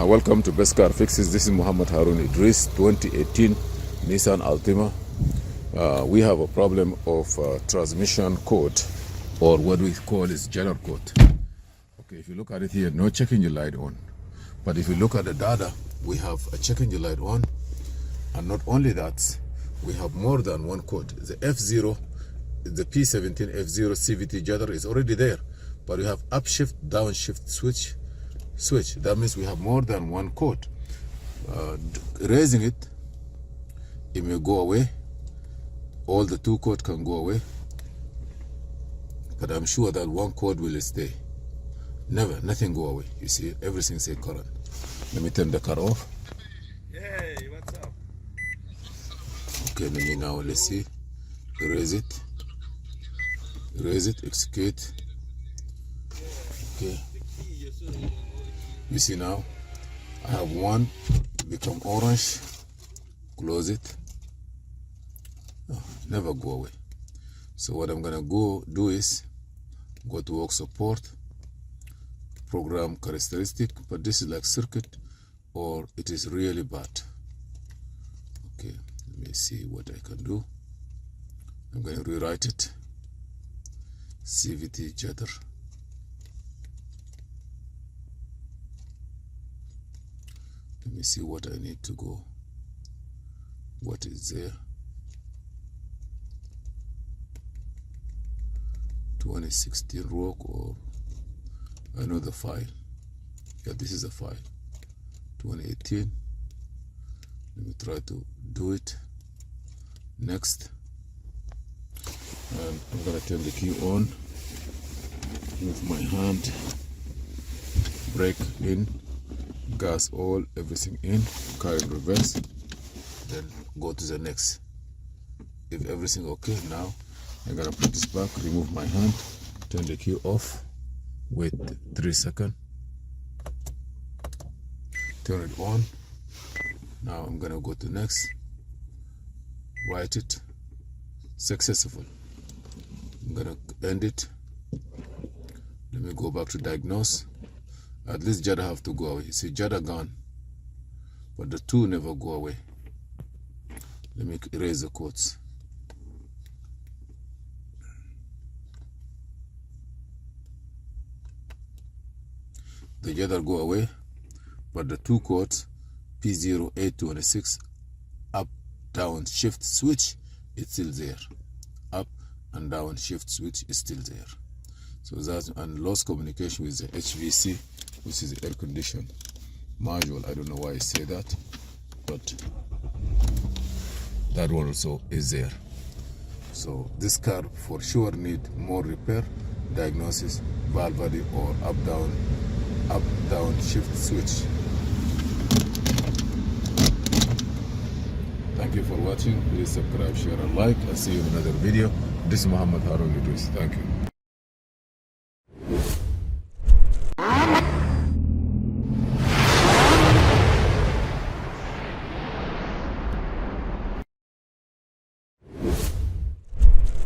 Welcome to Best Car Fixes. This is Muhammad Harun Idris, 2018 Nissan Altima. We have a problem of transmission code, or what we call is Judder code. Okay, if you look at it here, no check engine light on. But if you look at the data, we have a check engine light on. And not only that, we have more than one code. The F0, the P17F0 CVT Judder is already there. But we have upshift, downshift switch. That means we have more than one code. Raising it, it may go away. All the two codes can go away. But I'm sure that one code will stay. Never, nothing go away. You see, everything say current. Let me turn the car off. Hey, what's up? Okay, let me now, let's see. Erase it. Erase it, execute. Okay. You see now, I have one become orange. Close it. Oh, never go away. So what I'm gonna go do is go to work support, program characteristic, but this is like circuit, or it is really bad. Okay, let me see what I can do. I'm gonna rewrite it. CVT Judder. Let me see what I need to go. What is there? 2016 rock, or I know the file. Yeah, this is a file. 2018. Let me try to do it. Next. And I'm gonna turn the key on. Move my hand. Brake in. Gas all, everything in, car in reverse, then go to the next. If everything okay, now I'm gonna put this back, remove my hand, turn the key off, wait 3 seconds, turn it on. Now I'm gonna go to next, write it, successful. I'm gonna end it. Let me go back to diagnose. At least Judder have to go away. You see, Judder gone, but the two never go away. Let me erase the codes. The Judder go away, but the two codes, P0826, up, down, shift, switch, it's still there. Up and down, shift, switch is still there. So that's, and lost communication with the HVC, which is the air condition module. I don't know why I say that, but that one also is there. So this car for sure need more repair, diagnosis, valve body, or up down shift switch. Thank you for watching. Please subscribe, share, and like. I'll see you in another video. This is Muhammad Harun Idris. Thank you.